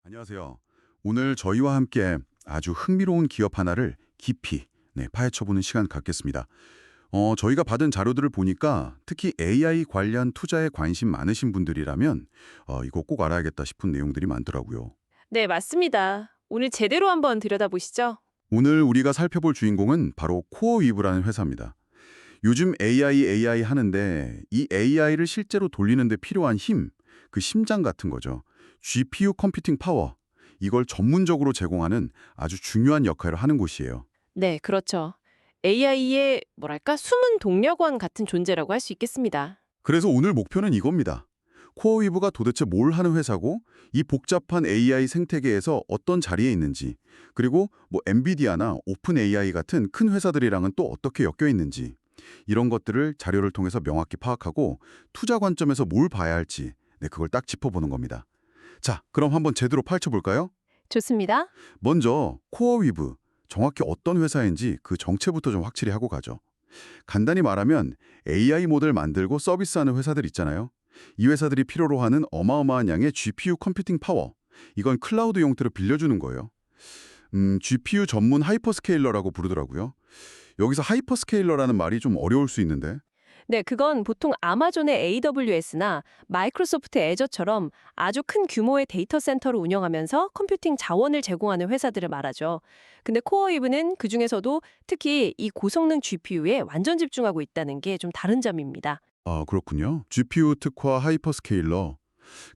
안녕하세요. 오늘 저희와 함께 아주 흥미로운 기업 하나를 깊이 파헤쳐보는 시간 갖겠습니다. 저희가 받은 자료들을 보니까 특히 AI 관련 투자에 관심 많으신 분들이라면 이거 꼭 알아야겠다 싶은 내용들이 많더라고요. 네, 맞습니다. 오늘 제대로 한번 들여다보시죠. 오늘 우리가 살펴볼 주인공은 바로 코어위브라는 회사입니다. 요즘 AI 하는데 이 AI를 실제로 돌리는 데 필요한 힘, 그 심장 같은 거죠. GPU 컴퓨팅 파워, 이걸 전문적으로 제공하는 아주 중요한 역할을 하는 곳이에요. 네, 그렇죠. AI의 뭐랄까 숨은 동력원 같은 존재라고 할 수 있겠습니다. 그래서 오늘 목표는 이겁니다. 코어위브가 도대체 뭘 하는 회사고 이 복잡한 AI 생태계에서 어떤 자리에 있는지, 그리고 뭐 엔비디아나 오픈 AI 같은 큰 회사들이랑은 또 어떻게 엮여 있는지, 이런 것들을 자료를 통해서 명확히 파악하고 투자 관점에서 뭘 봐야 할지 그걸 딱 짚어보는 겁니다. 자, 그럼 한번 제대로 파헤쳐볼까요? 좋습니다. 먼저 코어위브, 정확히 어떤 회사인지 그 정체부터 좀 확실히 하고 가죠. 간단히 말하면 AI 모델 만들고 서비스하는 회사들 있잖아요. 이 회사들이 필요로 하는 어마어마한 양의 GPU 컴퓨팅 파워, 이건 클라우드 용태로 빌려주는 거예요. GPU 전문 하이퍼스케일러라고 부르더라고요. 여기서 하이퍼스케일러라는 말이 좀 어려울 수 있는데 네, 그건 보통 아마존의 AWS나 마이크로소프트 애저처럼 아주 큰 규모의 데이터 센터를 운영하면서 컴퓨팅 자원을 제공하는 회사들을 말하죠. 근데 코어이브는 그중에서도 특히 이 고성능 GPU에 완전 집중하고 있다는 게 좀 다른 점입니다. 아, 그렇군요. GPU 특화 하이퍼스케일러.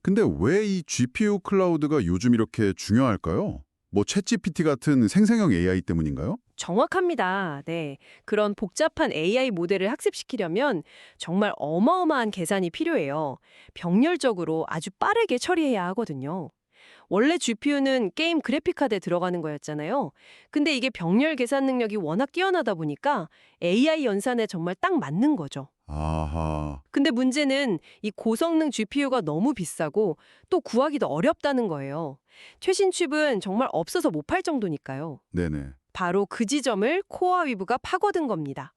근데 왜 이 GPU 클라우드가 요즘 이렇게 중요할까요? 뭐 챗GPT 같은 생성형 AI 때문인가요? 정확합니다. 네. 그런 복잡한 AI 모델을 학습시키려면 정말 어마어마한 계산이 필요해요. 병렬적으로 아주 빠르게 처리해야 하거든요. 원래 GPU는 게임 그래픽카드에 들어가는 거였잖아요. 근데 이게 병렬 계산 능력이 워낙 뛰어나다 보니까 AI 연산에 정말 딱 맞는 거죠. 아하, 근데 문제는 이 고성능 GPU가 너무 비싸고 또 구하기도 어렵다는 거예요. 최신 칩은 정말 없어서 못 팔 정도니까요. 네네. 바로 그 지점을 코어위브가 파고든 겁니다.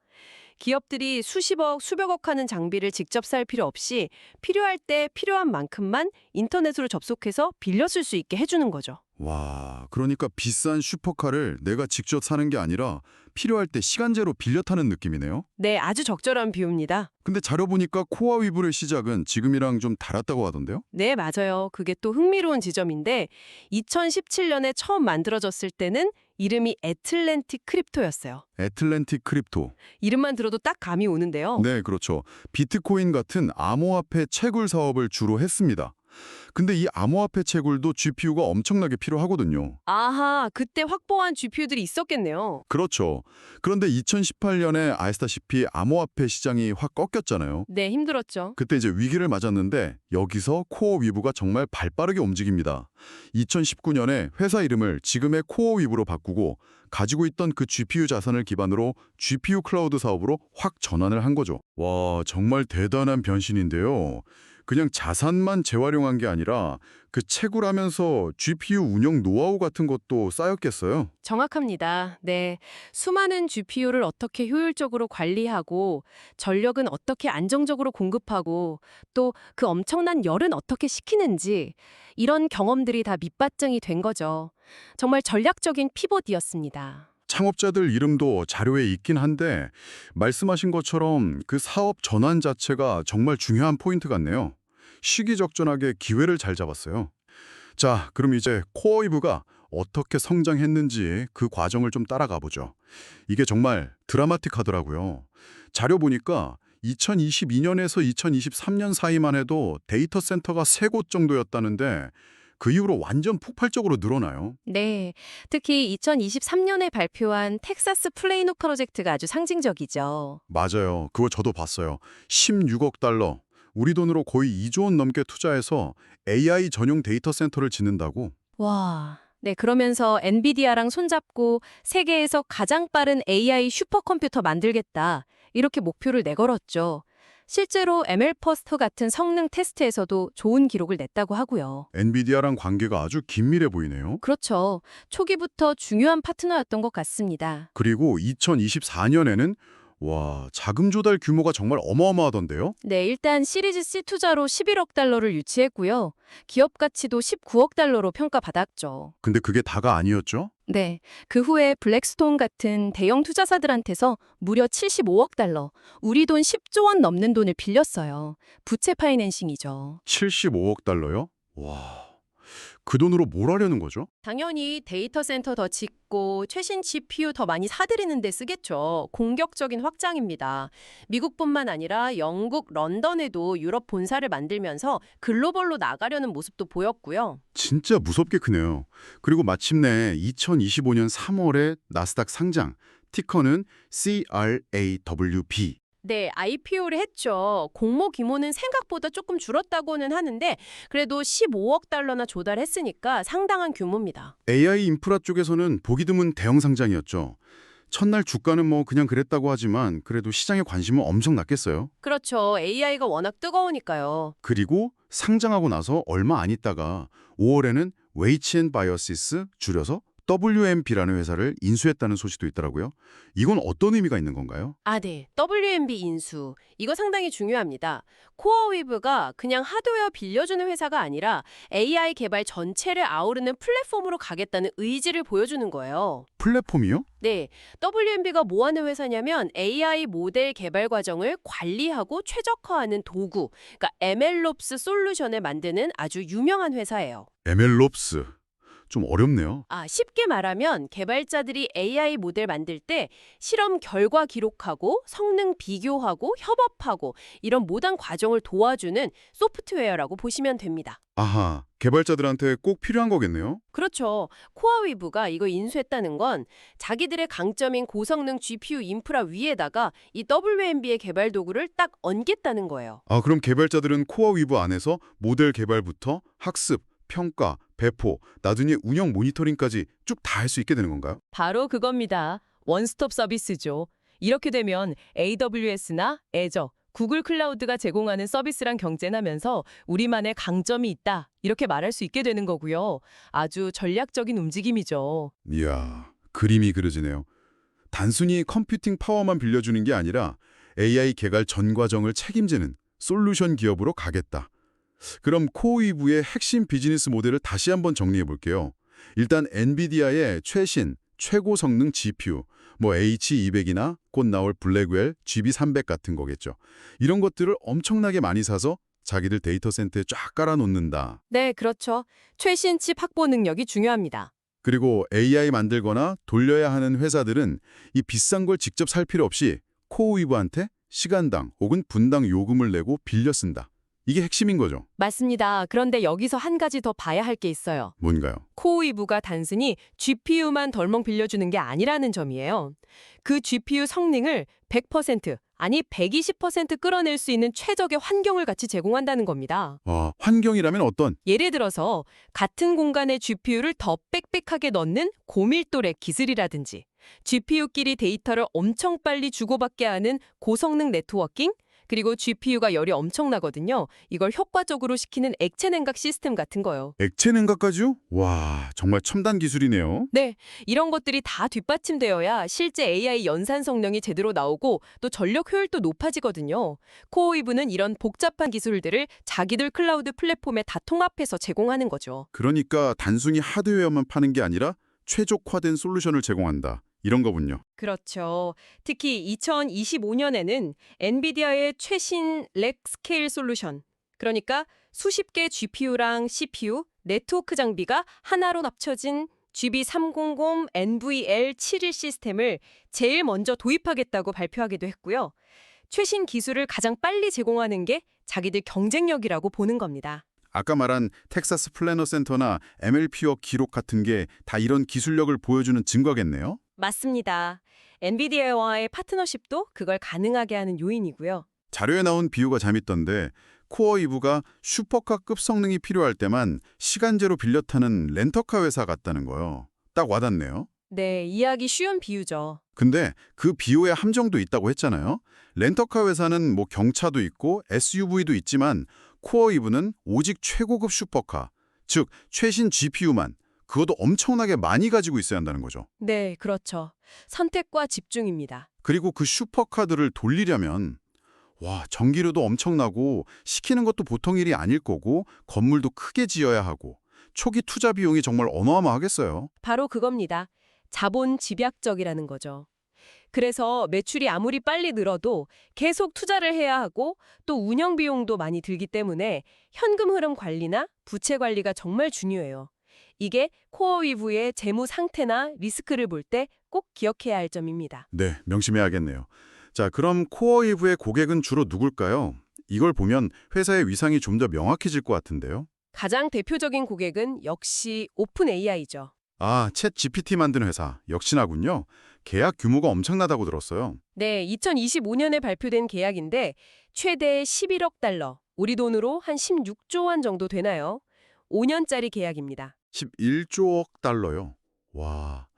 기업들이 수십억, 수백억 하는 장비를 직접 살 필요 없이 필요할 때 필요한 만큼만 인터넷으로 접속해서 빌려 쓸 수 있게 해주는 거죠. 와, 그러니까 비싼 슈퍼카를 내가 직접 사는 게 아니라 필요할 때 시간제로 빌려 타는 느낌이네요? 네, 아주 적절한 비유입니다. 근데 자료 보니까 코어 위브의 시작은 지금이랑 좀 달랐다고 하던데요? 네, 맞아요. 그게 또 흥미로운 지점인데 2017년에 처음 만들어졌을 때는 이름이 애틀랜틱 크립토였어요. 애틀랜틱 크립토. 이름만 들어도 딱 감이 오는데요. 네, 그렇죠. 비트코인 같은 암호화폐 채굴 사업을 주로 했습니다. 근데 이 암호화폐 채굴도 GPU가 엄청나게 필요하거든요. 아하, 그때 확보한 GPU들이 있었겠네요. 그렇죠. 그런데 2018년에 아시다시피 암호화폐 시장이 확 꺾였잖아요. 네, 힘들었죠. 그때 이제 위기를 맞았는데 여기서 코어 위브가 정말 발빠르게 움직입니다. 2019년에 회사 이름을 지금의 코어 위브로 바꾸고 가지고 있던 그 GPU 자산을 기반으로 GPU 클라우드 사업으로 확 전환을 한 거죠. 와, 정말 대단한 변신인데요. 그냥 자산만 재활용한 게 아니라 그 채굴하면서 GPU 운영 노하우 같은 것도 쌓였겠어요. 정확합니다. 네. 수많은 GPU를 어떻게 효율적으로 관리하고, 전력은 어떻게 안정적으로 공급하고, 또 그 엄청난 열은 어떻게 식히는지, 이런 경험들이 다 밑바탕이 된 거죠. 정말 전략적인 피봇이었습니다. 창업자들 이름도 자료에 있긴 한데 말씀하신 것처럼 그 사업 전환 자체가 정말 중요한 포인트 같네요. 시기적절하게 기회를 잘 잡았어요. 자, 그럼 이제 코어이브가 어떻게 성장했는지 그 과정을 좀 따라가 보죠. 이게 정말 드라마틱하더라고요. 자료 보니까 2022년에서 2023년 사이만 해도 데이터 센터가 3곳 정도였다는데 그 이후로 완전 폭발적으로 늘어나요. 네. 특히 2023년에 발표한 텍사스 플레이노 프로젝트가 아주 상징적이죠. 맞아요. 그거 저도 봤어요. 16억 달러. 우리 돈으로 거의 2조 원 넘게 투자해서 AI 전용 데이터 센터를 짓는다고? 와. 네, 그러면서 엔비디아랑 손잡고 세계에서 가장 빠른 AI 슈퍼컴퓨터 만들겠다. 이렇게 목표를 내걸었죠. 실제로 ML퍼스트 같은 성능 테스트에서도 좋은 기록을 냈다고 하고요. 엔비디아랑 관계가 아주 긴밀해 보이네요. 그렇죠. 초기부터 중요한 파트너였던 것 같습니다. 그리고 2024년에는 와, 자금 조달 규모가 정말 어마어마하던데요? 네, 일단 시리즈 C 투자로 11억 달러를 유치했고요. 기업 가치도 19억 달러로 평가받았죠. 근데 그게 다가 아니었죠? 네, 그 후에 블랙스톤 같은 대형 투자사들한테서 무려 75억 달러, 우리 돈 10조 원 넘는 돈을 빌렸어요. 부채 파이낸싱이죠. 75억 달러요? 와, 그 돈으로 뭘 하려는 거죠? 당연히 데이터 센터 더 짓고 최신 GPU 더 많이 사들이는 데 쓰겠죠. 공격적인 확장입니다. 미국뿐만 아니라 영국, 런던에도 유럽 본사를 만들면서 글로벌로 나가려는 모습도 보였고요. 진짜 무섭게 크네요. 그리고 마침내 2025년 3월에 나스닥 상장, 티커는 CRAWB. 네, IPO를 했죠. 공모 규모는 생각보다 조금 줄었다고는 하는데 그래도 15억 달러나 조달했으니까 상당한 규모입니다. AI 인프라 쪽에서는 보기 드문 대형 상장이었죠. 첫날 주가는 뭐 그냥 그랬다고 하지만 그래도 시장의 관심은 엄청 났겠어요. 그렇죠. AI가 워낙 뜨거우니까요. 그리고 상장하고 나서 얼마 안 있다가 5월에는 웨이치 앤 바이오시스, 줄여서 WMP라는 회사를 인수했다는 소식도 있더라고요. 이건 어떤 의미가 있는 건가요? 아, 네. WMB 인수. 이거 상당히 중요합니다. 코어위브가 그냥 하드웨어 빌려주는 회사가 아니라 AI 개발 전체를 아우르는 플랫폼으로 가겠다는 의지를 보여주는 거예요. 플랫폼이요? 네. WMB가 뭐 하는 회사냐면 AI 모델 개발 과정을 관리하고 최적화하는 도구, 그러니까 MLOps 솔루션을 만드는 아주 유명한 회사예요. MLOps. 좀 어렵네요. 아, 쉽게 말하면 개발자들이 AI 모델 만들 때 실험 결과 기록하고 성능 비교하고 협업하고 이런 모든 과정을 도와주는 소프트웨어라고 보시면 됩니다. 아하, 개발자들한테 꼭 필요한 거겠네요. 그렇죠. 코어위브가 이거 인수했다는 건 자기들의 강점인 고성능 GPU 인프라 위에다가 이 WMB의 개발 도구를 딱 얹겠다는 거예요. 아, 그럼 개발자들은 코어 위브 안에서 모델 개발부터 학습, 평가, 배포, 나중에 운영 모니터링까지 쭉 다 할 수 있게 되는 건가요? 바로 그겁니다. 원스톱 서비스죠. 이렇게 되면 AWS나 애저, 구글 클라우드가 제공하는 서비스랑 경쟁하면서 우리만의 강점이 있다. 이렇게 말할 수 있게 되는 거고요. 아주 전략적인 움직임이죠. 이야, 그림이 그려지네요. 단순히 컴퓨팅 파워만 빌려주는 게 아니라 AI 개발 전 과정을 책임지는 솔루션 기업으로 가겠다. 그럼 코어위브의 핵심 비즈니스 모델을 다시 한번 정리해 볼게요. 일단 엔비디아의 최신, 최고 성능 GPU, 뭐 H200이나 곧 나올 블랙웰 GB300 같은 거겠죠. 이런 것들을 엄청나게 많이 사서 자기들 데이터 센터에 쫙 깔아놓는다. 네, 그렇죠. 최신 칩 확보 능력이 중요합니다. 그리고 AI 만들거나 돌려야 하는 회사들은 이 비싼 걸 직접 살 필요 없이 코어위브한테 시간당 혹은 분당 요금을 내고 빌려 쓴다. 이게 핵심인 거죠. 맞습니다. 그런데 여기서 한 가지 더 봐야 할 게 있어요. 뭔가요? 코어위브가 단순히 GPU만 덜멍 빌려주는 게 아니라는 점이에요. 그 GPU 성능을 100%, 아니 120% 끌어낼 수 있는 최적의 환경을 같이 제공한다는 겁니다. 환경이라면 어떤? 예를 들어서 같은 공간에 GPU를 더 빽빽하게 넣는 고밀도 렉 기술이라든지 GPU끼리 데이터를 엄청 빨리 주고받게 하는 고성능 네트워킹, 그리고 GPU가 열이 엄청나거든요. 이걸 효과적으로 시키는 액체 냉각 시스템 같은 거요. 액체 냉각까지요? 와, 정말 첨단 기술이네요. 네, 이런 것들이 다 뒷받침되어야 실제 AI 연산 성능이 제대로 나오고 또 전력 효율도 높아지거든요. 코어위브는 이런 복잡한 기술들을 자기들 클라우드 플랫폼에 다 통합해서 제공하는 거죠. 그러니까 단순히 하드웨어만 파는 게 아니라 최적화된 솔루션을 제공한다. 이런 거군요. 그렇죠. 특히 2025년에는 엔비디아의 최신 렉 스케일 솔루션, 그러니까 수십 개 GPU랑 CPU, 네트워크 장비가 하나로 합쳐진 GB300 NVL71 시스템을 제일 먼저 도입하겠다고 발표하기도 했고요. 최신 기술을 가장 빨리 제공하는 게 자기들 경쟁력이라고 보는 겁니다. 아까 말한 텍사스 플래너 센터나 MLPO 기록 같은 게 다 이런 기술력을 보여주는 증거겠네요. 맞습니다. 엔비디아와의 파트너십도 그걸 가능하게 하는 요인이고요. 자료에 나온 비유가 재밌던데 코어위브가 슈퍼카급 성능이 필요할 때만 시간제로 빌려 타는 렌터카 회사 같다는 거요. 딱 와닿네요. 네, 이해하기 쉬운 비유죠. 근데 그 비유에 함정도 있다고 했잖아요. 렌터카 회사는 뭐 경차도 있고 SUV도 있지만 코어위브는 오직 최고급 슈퍼카, 즉 최신 GPU만, 그것도 엄청나게 많이 가지고 있어야 한다는 거죠. 네, 그렇죠. 선택과 집중입니다. 그리고 그 슈퍼카드를 돌리려면 와, 전기료도 엄청나고 시키는 것도 보통 일이 아닐 거고 건물도 크게 지어야 하고 초기 투자 비용이 정말 어마어마하겠어요. 바로 그겁니다. 자본 집약적이라는 거죠. 그래서 매출이 아무리 빨리 늘어도 계속 투자를 해야 하고 또 운영 비용도 많이 들기 때문에 현금 흐름 관리나 부채 관리가 정말 중요해요. 이게 코어 위브의 재무 상태나 리스크를 볼 때 꼭 기억해야 할 점입니다. 네, 명심해야겠네요. 자, 그럼 코어 이브의 고객은 주로 누굴까요? 이걸 보면 회사의 위상이 좀 더 명확해질 것 같은데요. 가장 대표적인 고객은 역시 오픈 AI죠. 아, 챗 GPT 만든 회사 역시나군요. 계약 규모가 엄청나다고 들었어요. 네, 2025년에 발표된 계약인데 최대 11억 달러, 우리 돈으로 한 16조 원 정도 되나요? 5년짜리 계약입니다. 11조억 달러요. 와,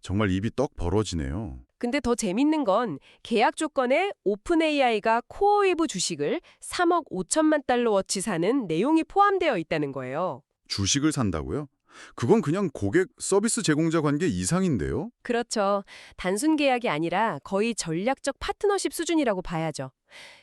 정말 입이 떡 벌어지네요. 근데 더 재밌는 건 계약 조건에 오픈 AI가 코어웨이브 주식을 3억 5천만 달러어치 사는 내용이 포함되어 있다는 거예요. 주식을 산다고요? 그건 그냥 고객 서비스 제공자 관계 이상인데요? 그렇죠. 단순 계약이 아니라 거의 전략적 파트너십 수준이라고 봐야죠.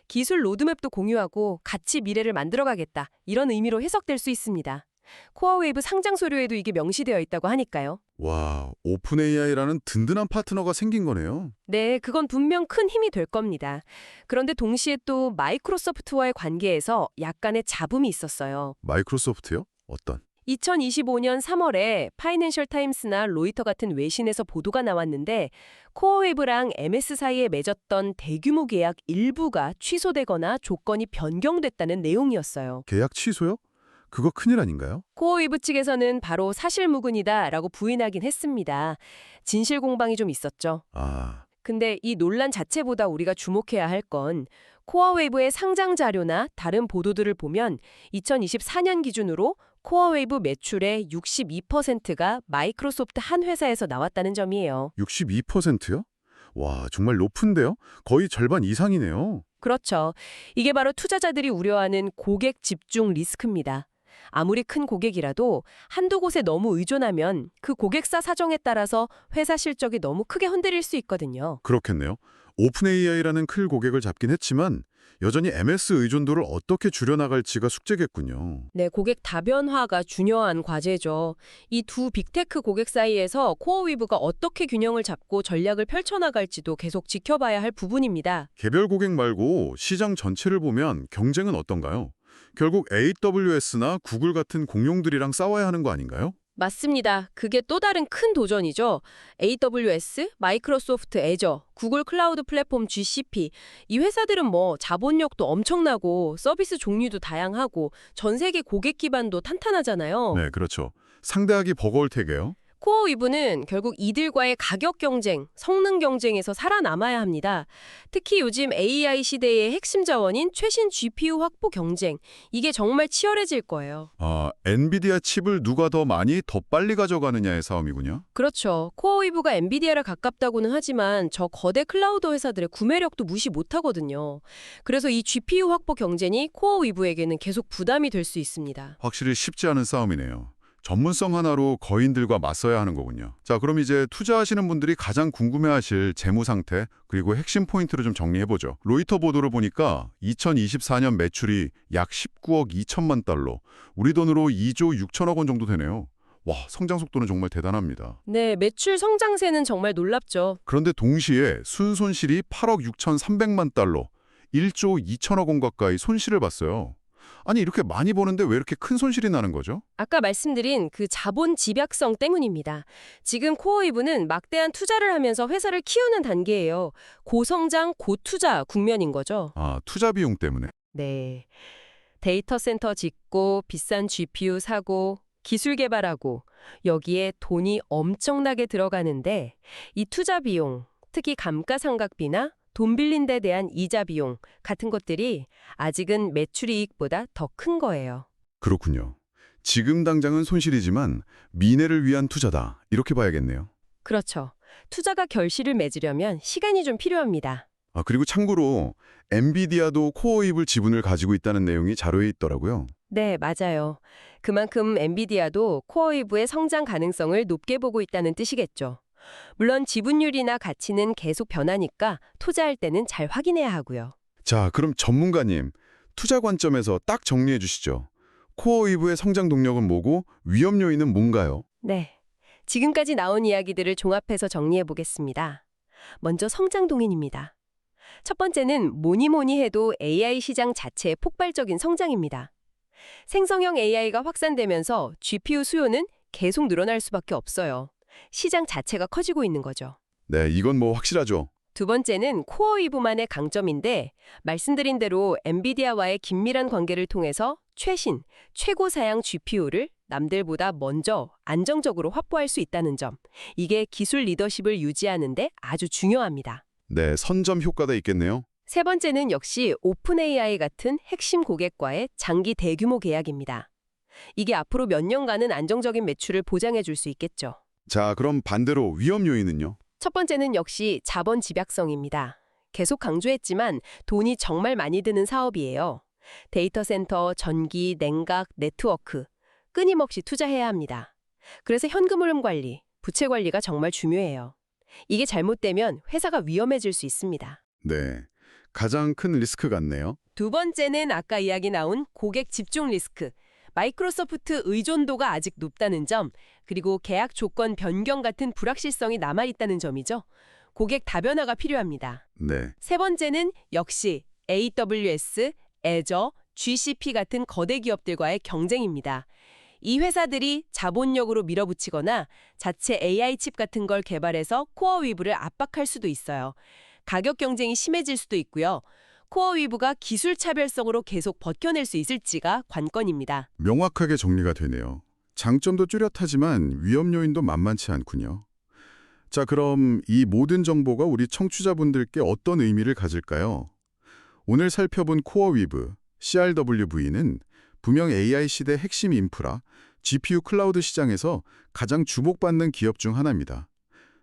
기술 로드맵도 공유하고 같이 미래를 만들어가겠다. 이런 의미로 해석될 수 있습니다. 코어웨이브 상장 서류에도 이게 명시되어 있다고 하니까요. 와, 오픈 AI라는 든든한 파트너가 생긴 거네요. 네, 그건 분명 큰 힘이 될 겁니다. 그런데 동시에 또 마이크로소프트와의 관계에서 약간의 잡음이 있었어요. 마이크로소프트요? 어떤? 2025년 3월에 파이낸셜 타임스나 로이터 같은 외신에서 보도가 나왔는데 코어웨이브랑 MS 사이에 맺었던 대규모 계약 일부가 취소되거나 조건이 변경됐다는 내용이었어요. 계약 취소요? 그거 큰일 아닌가요? 코어웨이브 측에서는 바로 사실무근이다라고 부인하긴 했습니다. 진실 공방이 좀 있었죠. 아, 근데 이 논란 자체보다 우리가 주목해야 할 건 코어웨이브의 상장 자료나 다른 보도들을 보면 2024년 기준으로 코어웨이브 매출의 62%가 마이크로소프트 한 회사에서 나왔다는 점이에요. 62%요? 와, 정말 높은데요? 거의 절반 이상이네요. 그렇죠. 이게 바로 투자자들이 우려하는 고객 집중 리스크입니다. 아무리 큰 고객이라도 한두 곳에 너무 의존하면 그 고객사 사정에 따라서 회사 실적이 너무 크게 흔들릴 수 있거든요. 그렇겠네요. 오픈 AI라는 큰 고객을 잡긴 했지만 여전히 MS 의존도를 어떻게 줄여나갈지가 숙제겠군요. 네, 고객 다변화가 중요한 과제죠. 이 두 빅테크 고객 사이에서 코어위브가 어떻게 균형을 잡고 전략을 펼쳐나갈지도 계속 지켜봐야 할 부분입니다. 개별 고객 말고 시장 전체를 보면 경쟁은 어떤가요? 결국 AWS나 구글 같은 공룡들이랑 싸워야 하는 거 아닌가요? 맞습니다. 그게 또 다른 큰 도전이죠. AWS, 마이크로소프트 애저, 구글 클라우드 플랫폼 GCP. 이 회사들은 뭐 자본력도 엄청나고 서비스 종류도 다양하고 전 세계 고객 기반도 탄탄하잖아요. 네, 그렇죠. 상대하기 버거울 테게요. 코어위브는 결국 이들과의 가격 경쟁, 성능 경쟁에서 살아남아야 합니다. 특히 요즘 AI 시대의 핵심 자원인 최신 GPU 확보 경쟁, 이게 정말 치열해질 거예요. 아, 엔비디아 칩을 누가 더 많이 더 빨리 가져가느냐의 싸움이군요. 그렇죠. 코어위브가 엔비디아를 가깝다고는 하지만 저 거대 클라우드 회사들의 구매력도 무시 못하거든요. 그래서 이 GPU 확보 경쟁이 코어위브에게는 계속 부담이 될 수 있습니다. 확실히 쉽지 않은 싸움이네요. 전문성 하나로 거인들과 맞서야 하는 거군요. 자, 그럼 이제 투자하시는 분들이 가장 궁금해하실 재무 상태 그리고 핵심 포인트를 좀 정리해보죠. 로이터 보도를 보니까 2024년 매출이 약 19억 2천만 달러, 우리 돈으로 2조 6천억 원 정도 되네요. 와, 성장 속도는 정말 대단합니다. 네, 매출 성장세는 정말 놀랍죠. 그런데 동시에 순손실이 8억 6천3백만 달러, 1조 2천억 원 가까이 손실을 봤어요. 아니, 이렇게 많이 버는데 왜 이렇게 큰 손실이 나는 거죠? 아까 말씀드린 그 자본 집약성 때문입니다. 지금 코어위브는 막대한 투자를 하면서 회사를 키우는 단계예요. 고성장, 고투자 국면인 거죠. 아, 투자 비용 때문에. 네. 데이터 센터 짓고 비싼 GPU 사고 기술 개발하고 여기에 돈이 엄청나게 들어가는데 이 투자 비용, 특히 감가상각비나 돈 빌린 데 대한 이자 비용 같은 것들이 아직은 매출이익보다 더 큰 거예요. 그렇군요. 지금 당장은 손실이지만 미래를 위한 투자다. 이렇게 봐야겠네요. 그렇죠. 투자가 결실을 맺으려면 시간이 좀 필요합니다. 그리고 참고로 엔비디아도 코어웨이브 지분을 가지고 있다는 내용이 자료에 있더라고요. 네, 맞아요. 그만큼 엔비디아도 코어웨이브의 성장 가능성을 높게 보고 있다는 뜻이겠죠. 물론 지분율이나 가치는 계속 변하니까 투자할 때는 잘 확인해야 하고요. 자, 그럼 전문가님, 투자 관점에서 딱 정리해 주시죠. 코어웨이브의 성장 동력은 뭐고 위험 요인은 뭔가요? 네. 지금까지 나온 이야기들을 종합해서 정리해 보겠습니다. 먼저 성장 동인입니다. 첫 번째는 뭐니 해도 AI 시장 자체의 폭발적인 성장입니다. 생성형 AI가 확산되면서 GPU 수요는 계속 늘어날 수밖에 없어요. 시장 자체가 커지고 있는 거죠. 네, 이건 뭐 확실하죠. 두 번째는 코어웨이브만의 강점인데 말씀드린 대로 엔비디아와의 긴밀한 관계를 통해서 최신, 최고 사양 GPU를 남들보다 먼저 안정적으로 확보할 수 있다는 점. 이게 기술 리더십을 유지하는 데 아주 중요합니다. 네, 선점 효과가 있겠네요. 세 번째는 역시 오픈 AI 같은 핵심 고객과의 장기 대규모 계약입니다. 이게 앞으로 몇 년간은 안정적인 매출을 보장해 줄 수 있겠죠. 자, 그럼 반대로 위험 요인은요? 첫 번째는 역시 자본 집약성입니다. 계속 강조했지만 돈이 정말 많이 드는 사업이에요. 데이터 센터, 전기, 냉각, 네트워크 끊임없이 투자해야 합니다. 그래서 현금 흐름 관리, 부채 관리가 정말 중요해요. 이게 잘못되면 회사가 위험해질 수 있습니다. 네, 가장 큰 리스크 같네요. 두 번째는 아까 이야기 나온 고객 집중 리스크. 마이크로소프트 의존도가 아직 높다는 점, 그리고 계약 조건 변경 같은 불확실성이 남아있다는 점이죠. 고객 다변화가 필요합니다. 네, 세 번째는 역시 AWS, 애저, GCP 같은 거대 기업들과의 경쟁입니다. 이 회사들이 자본력으로 밀어붙이거나 자체 AI 칩 같은 걸 개발해서 코어웨이브를 압박할 수도 있어요. 가격 경쟁이 심해질 수도 있고요. 코어웨이브가 기술 차별성으로 계속 버텨낼 수 있을지가 관건입니다. 명확하게 정리가 되네요. 장점도 뚜렷하지만 위험 요인도 만만치 않군요. 자, 그럼 이 모든 정보가 우리 청취자분들께 어떤 의미를 가질까요? 오늘 살펴본 코어웨이브, CRWV는 분명 AI 시대 핵심 인프라, GPU 클라우드 시장에서 가장 주목받는 기업 중 하나입니다.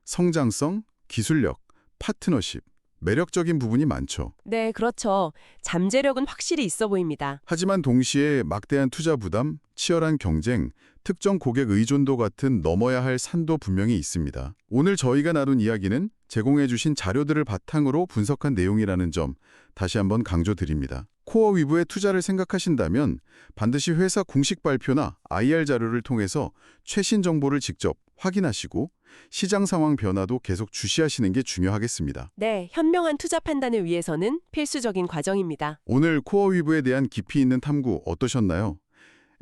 성장성, 기술력, 파트너십, 매력적인 부분이 많죠. 네, 그렇죠. 잠재력은 확실히 있어 보입니다. 하지만 동시에 막대한 투자 부담, 치열한 경쟁, 특정 고객 의존도 같은 넘어야 할 산도 분명히 있습니다. 오늘 저희가 나눈 이야기는 제공해 주신 자료들을 바탕으로 분석한 내용이라는 점 다시 한번 강조드립니다. 코어위브에 투자를 생각하신다면 반드시 회사 공식 발표나 IR 자료를 통해서 최신 정보를 직접 확인하시고 시장 상황 변화도 계속 주시하시는 게 중요하겠습니다. 네, 현명한 투자 판단을 위해서는 필수적인 과정입니다. 오늘 코어위브에 대한 깊이 있는 탐구 어떠셨나요?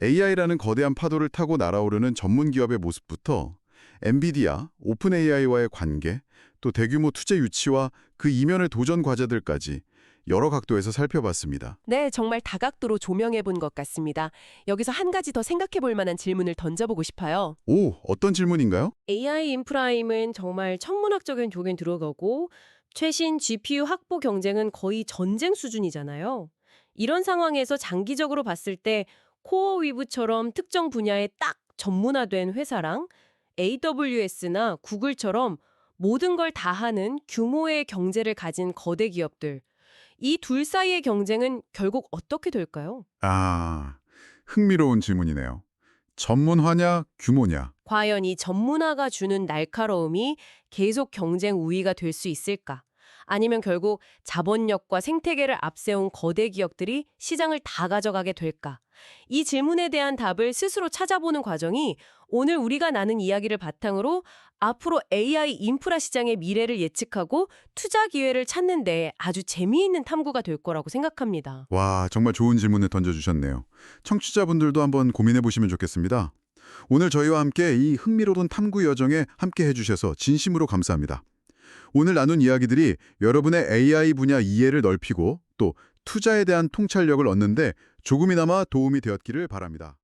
AI라는 거대한 파도를 타고 날아오르는 전문 기업의 모습부터 엔비디아, 오픈 AI와의 관계, 또 대규모 투자 유치와 그 이면의 도전 과제들까지 여러 각도에서 살펴봤습니다. 네, 정말 다각도로 조명해 본 것 같습니다. 여기서 한 가지 더 생각해 볼 만한 질문을 던져보고 싶어요. 오, 어떤 질문인가요? AI 인프라임은 정말 천문학적인 조견 들어가고 최신 GPU 확보 경쟁은 거의 전쟁 수준이잖아요. 이런 상황에서 장기적으로 봤을 때 코어위브처럼 특정 분야에 딱 전문화된 회사랑 AWS나 구글처럼 모든 걸 다 하는 규모의 경제를 가진 거대 기업들, 이 둘 사이의 경쟁은 결국 어떻게 될까요? 아, 흥미로운 질문이네요. 전문화냐, 규모냐? 과연 이 전문화가 주는 날카로움이 계속 경쟁 우위가 될 수 있을까? 아니면 결국 자본력과 생태계를 앞세운 거대 기업들이 시장을 다 가져가게 될까? 이 질문에 대한 답을 스스로 찾아보는 과정이 오늘 우리가 나눈 이야기를 바탕으로 앞으로 AI 인프라 시장의 미래를 예측하고 투자 기회를 찾는 데 아주 재미있는 탐구가 될 거라고 생각합니다. 와, 정말 좋은 질문을 던져주셨네요. 청취자분들도 한번 고민해 보시면 좋겠습니다. 오늘 저희와 함께 이 흥미로운 탐구 여정에 함께 해주셔서 진심으로 감사합니다. 오늘 나눈 이야기들이 여러분의 AI 분야 이해를 넓히고 또 투자에 대한 통찰력을 얻는데 조금이나마 도움이 되었기를 바랍니다.